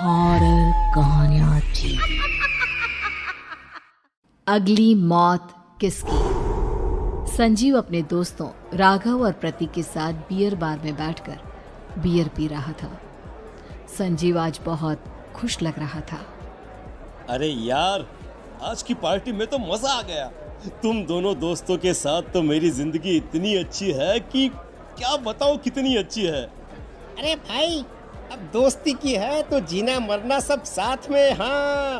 Horror कहानियां थी। अगली मौत किसकी? संजीव अपने दोस्तों राघव और प्रतीक के साथ बियर बार में बैठकर बियर पी रहा था। संजीव आज बहुत खुश लग रहा था। अरे यार, आज की पार्टी में तो मजा आ गया। तुम दोनों दोस्तों के साथ तो मेरी जिंदगी इतनी अच्छी है कि क्या बताऊं कितनी अच्छी है। अरे भाई, अब दोस्ती की है तो जीना मरना सब साथ में। हाँ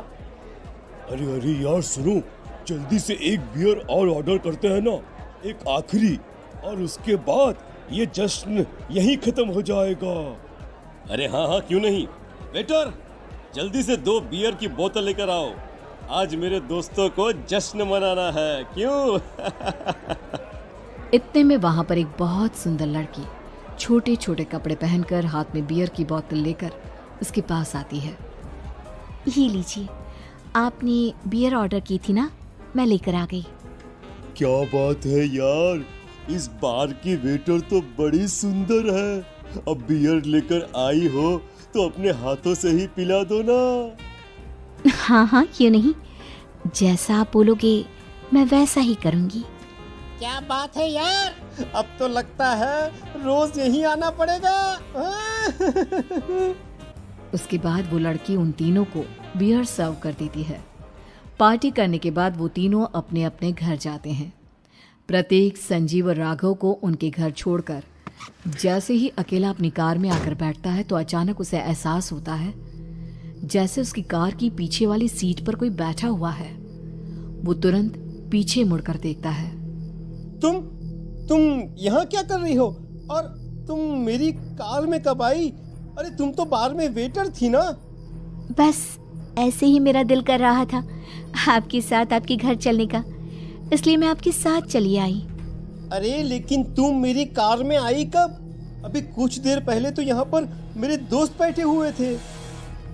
अरे यार सुनो, जल्दी से एक बियर और ऑर्डर करते हैं ना, एक आखिरी, और उसके बाद ये जश्न यहीं खत्म हो जाएगा। अरे हाँ, क्यों नहीं। वेटर, जल्दी से 2 बियर की बोतल लेकर आओ। आज मेरे दोस्तों को जश्न मनाना है, क्यों? इतने में वहां पर एक बहुत सुंदर लड़की छोटे छोटे कपड़े पहनकर हाथ में बियर की बोतल लेकर उसके पास आती है। ये लीजिए, आपने बियर ऑर्डर की थी ना, मैं लेकर आ गई। क्या बात है यार, इस बार की वेटर तो बड़ी सुंदर है। अब बियर लेकर आई हो तो अपने हाथों से ही पिला दो ना। हाँ, क्यों नहीं, जैसा आप बोलोगे मैं वैसा ही करूँगी। क्या बात है यार, अब तो लगता है रोज यहीं आना पड़ेगा। उसके बाद वो लड़की उन तीनों को बियर सर्व कर देती है। पार्टी करने के बाद वो तीनों अपने अपने घर जाते हैं। प्रतीक, संजीव और राघव को उनके घर छोड़कर जैसे ही अकेला अपनी कार में आकर बैठता है तो अचानक उसे एहसास होता है जैसे उसकी कार की पीछे वाली सीट पर कोई बैठा हुआ है। वो तुरंत पीछे मुड़कर देखता है। तुम यहाँ क्या कर रही हो? और तुम मेरी कार में कब आई? अरे तुम तो बार में वेटर थी ना। बस ऐसे ही मेरा दिल कर रहा था आपके साथ आपके घर चलने का, इसलिए मैं आपके साथ चली आई। अरे लेकिन तुम मेरी कार में आई कब? अभी कुछ देर पहले तो यहाँ पर मेरे दोस्त बैठे हुए थे।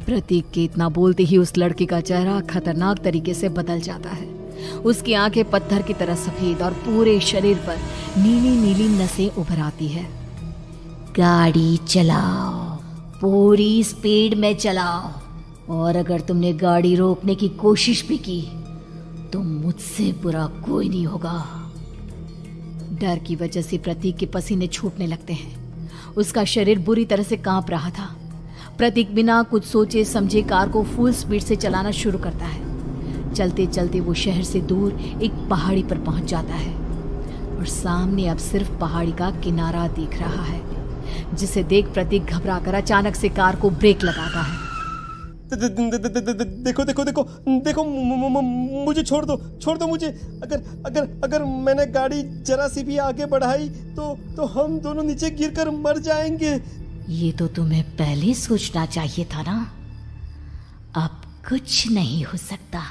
प्रतीक के इतना बोलते ही उस लड़के का चेहरा खतरनाक तरीके से बदल जाता है। उसकी आंखें पत्थर की तरह सफेद और पूरे शरीर पर नीली नीली नसें उभर आती है। गाड़ी चलाओ, पूरी स्पीड में चलाओ, और अगर तुमने गाड़ी रोकने की कोशिश भी की तो मुझसे बुरा कोई नहीं होगा। डर की वजह से प्रतीक के पसीने छूटने लगते हैं। उसका शरीर बुरी तरह से कांप रहा था। प्रतीक बिना कुछ सोचे समझे कार को फुल स्पीड से चलाना शुरू करता है। चलते चलते वो शहर से दूर एक पहाड़ी पर पहुंच जाता है और सामने अब सिर्फ पहाड़ी का किनारा दिख रहा है, जिसे देख प्रतीक घबराकर अचानक से कार को ब्रेक लगाता है। देखो, मुझे छोड़ दो मुझे। अगर मैंने गाड़ी जरा सी भी आगे बढ़ाई तो हम दोनों नीचे गिरकर मर जाएंगे। ये तो तुम्हें पहले सोचना चाहिए था ना। अब कुछ नहीं हो सकता।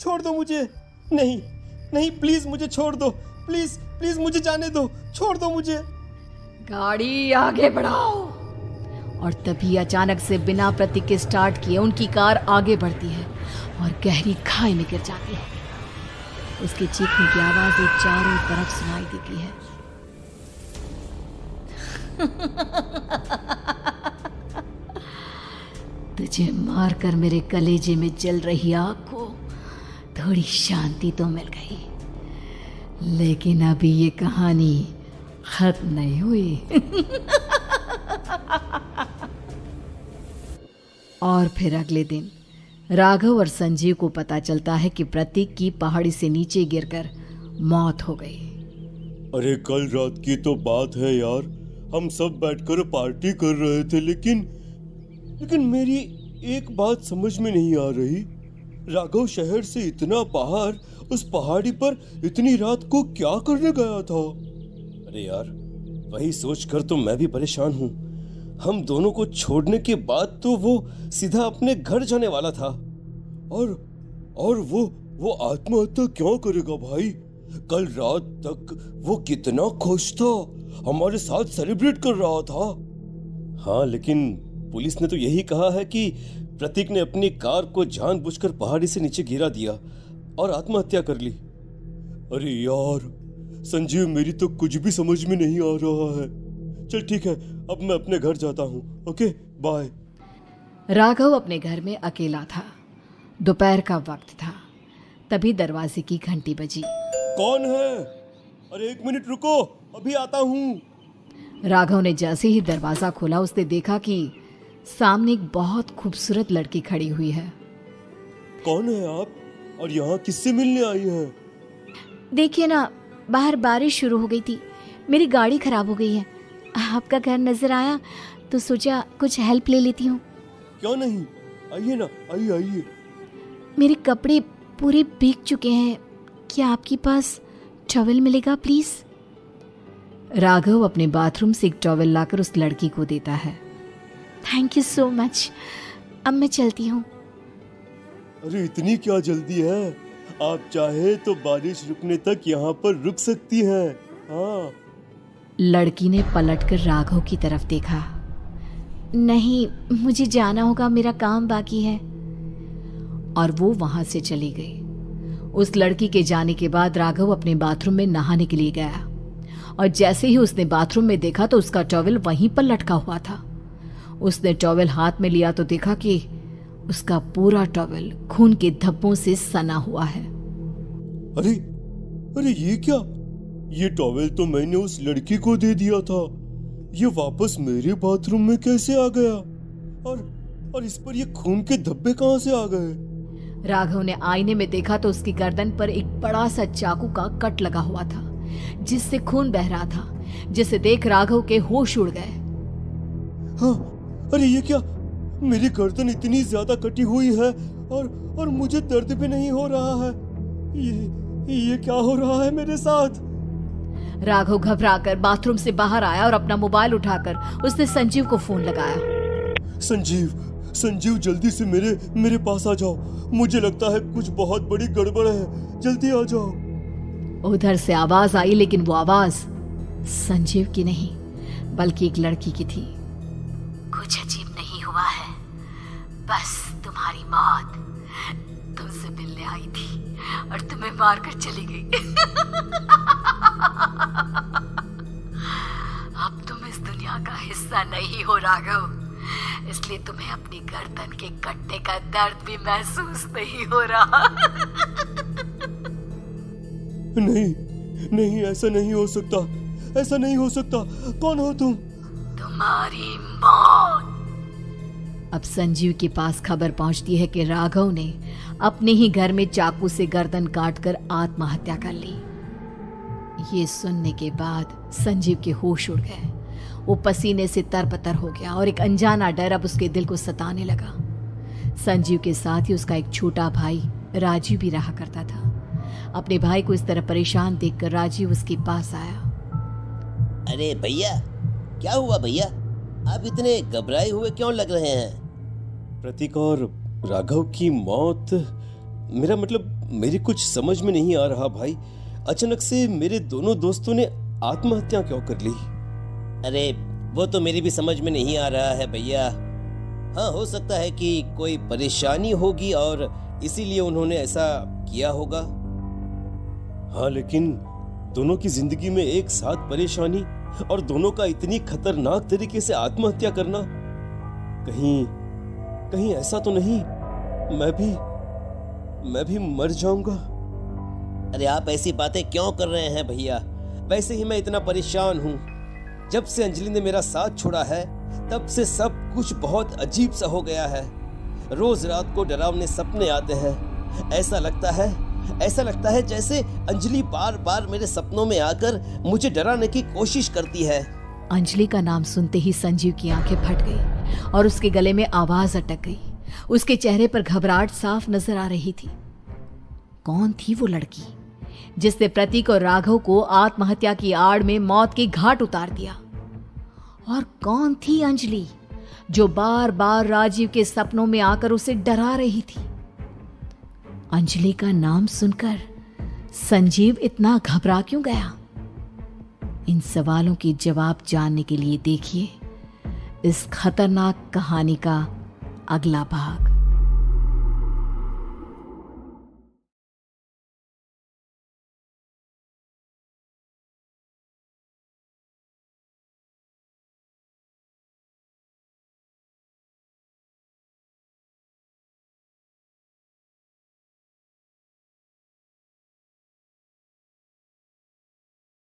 छोड़ दो मुझे। नहीं, प्लीज मुझे छोड़ दो। प्लीज मुझे जाने दो। छोड़ दो मुझे। गाड़ी आगे बढ़ाओ। और तभी अचानक से बिना प्रतीक के स्टार्ट किए उनकी कार आगे बढ़ती है और गहरी खाई में गिर जाती है। उसके चीखने की आवाज एक चारों तरफ सुनाई देती है। तुझे मारकर मेरे कलेजे में जल रही आग को थोड़ी शांति तो मिल गई, लेकिन अभी ये कहानी खत्म नहीं हुई। और फिर अगले दिन राघव और संजीव को पता चलता है कि प्रतीक की पहाड़ी से नीचे गिरकर मौत हो गई। अरे कल रात की तो बात है यार, हम सब बैठकर पार्टी कर रहे थे, लेकिन मेरी एक बात समझ में नहीं आ रही। राघव शहर से इतना बाहर उस पहाड़ी पर इतनी रात को क्या करने गया था? अरे यार, वही सोचकर तो मैं भी परेशान हूँ। हम दोनों को छोड़ने के बाद तो वो सीधा अपने घर जाने वाला था, और वो आत्महत्या क्यों करेगा भाई? कल रात तक वो कितना खुश था, हमारे साथ सेलिब्रेट कर रहा था। हाँ, लेकिन पुलिस ने तो यही कहा है कि प्रतीक ने अपनी कार को जानबूझकर पहाड़ी से नीचे गिरा दिया और आत्महत्या कर ली। अरे यार, संजीव, मेरी तो कुछ भी समझ में नहीं आ रहा है। चल ठीक है, अब मैं अपने घर जाता हूँ। Okay, bye. राघव अपने घर में अकेला था। दोपहर का वक्त था। तभी दरवाजे की घंटी बजी। कौन है? अरे 1 मिनट रुको, अभी आता हूँ। राघव ने जैसे ही दरवाजा खोला उसने देखा कि सामने एक बहुत खूबसूरत लड़की खड़ी हुई है। कौन है आप और यहाँ किससे मिलने आई हैं? देखिए ना, बाहर बारिश शुरू हो गई थी, मेरी गाड़ी खराब हो गई है। आपका घर नजर आया तो सोचा कुछ हेल्प ले लेती हूँ। क्यों नहीं, आइए ना, आइए आइए। मेरे कपड़े पूरे भीग चुके हैं, क्या आपके पास टॉवल मिलेगा प्लीज? राघव अपने बाथरूम से एक टॉवल लाकर उस लड़की को देता है। थैंक यू सो मच, अब मैं चलती हूँ। अरे इतनी क्या जल्दी है? आप चाहे तो बारिश रुकने तक यहाँ पर रुक सकती हैं। हाँ। लड़की ने पलटकर राघव की तरफ देखा। नहीं, मुझे जाना होगा, मेरा काम बाकी है। और वो वहां से चली गई। उस लड़की के जाने के बाद राघव अपने बाथरूम में नहाने के लिए गया और जैसे ही उसने बाथरूम में देखा तो उसका टॉवल वहीं पर लटका हुआ था। उसने टॉवल हाथ में लिया तो देखा कि उसका पूरा टॉवल खून के धब्बों से सना हुआ है। अरे अरे ये क्या? ये टॉवल तो मैंने उस लड़की को दे दिया था। ये वापस मेरे बाथरूम में कैसे आ गया? और इस पर ये खून के धब्बे कहां से आ गए? राघव ने आईने में देखा तो उसकी गर्दन पर एक बड़ा सा चाकू का कट लगा हुआ था जिससे खून बह रहा था, जिसे देख राघव के होश उड़ गए। हाँ, अरे ये क्या? मेरी गर्दन इतनी ज्यादा कटी हुई है और मुझे दर्द भी नहीं हो रहा है। ये क्या हो रहा है मेरे साथ? राघव घबराकर बाथरूम से बाहर आया और अपना मोबाइल उठाकर उसने संजीव को फोन लगाया। संजीव जल्दी से मेरे पास आ जाओ। मुझे लगता है कुछ बहुत बड़ी गड़बड़ है, जल्दी आ जाओ। उधर से आवाज आई, लेकिन वो आवाज संजीव की नहीं बल्कि एक लड़की की थी। कुछ अजीब नहीं हुआ है, बस तुम्हारी मौत तुमसे मिलने आई थी और तुम्हें मारकर चली गई। अब तुम इस दुनिया का हिस्सा नहीं हो राघव, इसलिए तुम्हें अपनी गर्दन के कटने का दर्द भी महसूस नहीं हो रहा। नहीं, ऐसा नहीं हो सकता, ऐसा नहीं हो सकता। कौन हो तुम? तुम्हारी मौत। अब संजीव के पास खबर पहुंचती है कि राघव ने अपने ही घर में चाकू से गर्दन काटकर आत्महत्या कर ली। ये सुनने के बाद संजीव के होश उड़ गए। वो पसीने से तरबतर हो गया और एक अनजाना डर अब उसके दिल को सताने लगा। संजीव के साथ ही उसका एक छोटा भाई राजीव भी रहा करता था। अपने भाई को इस तरह परेशान देखकर राजीव उसके पास आया। अरे भैया, क्या हुआ भैया? आप इतने घबराए हुए क्यों लग रहे हैं? प्रतीक और राघव की मौत, मेरा मतलब मेरी कुछ समझ में नहीं आ रहा भाई। अचानक से मेरे दोनों दोस्तों ने आत्महत्या क्यों कर ली? अरे वो तो मेरी भी समझ में नहीं आ रहा है भैया। हाँ, हो सकता है कि कोई परेशानी होगी और इसीलिए उन्होंने ऐसा किया होगा। हाँ, लेकिन दोनों की जिंदगी में एक साथ परेशानी और दोनों का इतनी खतरनाक तरीके से आत्महत्या करना, कहीं ऐसा तो नहीं मैं भी मर जाऊंगा? अरे आप ऐसी बातें क्यों कर रहे हैं भैया? वैसे ही मैं इतना परेशान हूँ। जब से अंजलि ने मेरा साथ छोड़ा है तब से सब कुछ बहुत अजीब सा हो गया है। रोज रात को डरावने सपने आते हैं। ऐसा लगता है जैसे अंजलि बार बार मेरे सपनों में आकर मुझे डराने की कोशिश करती है। अंजलि का नाम सुनते ही संजीव की आंखें फट गई और उसके गले में आवाज अटक गई। उसके चेहरे पर घबराहट साफ नजर आ रही थी। कौन थी वो लड़की जिसने प्रतीक और राघव को आत्महत्या की आड़ में मौत की घाट उतार दिया? और कौन थी अंजलि जो बार बार राजीव के सपनों में आकर उसे डरा रही थी? अंजलि का नाम सुनकर संजीव इतना घबरा क्यों गया? इन सवालों के जवाब जानने के लिए देखिए इस खतरनाक कहानी का अगला भाग।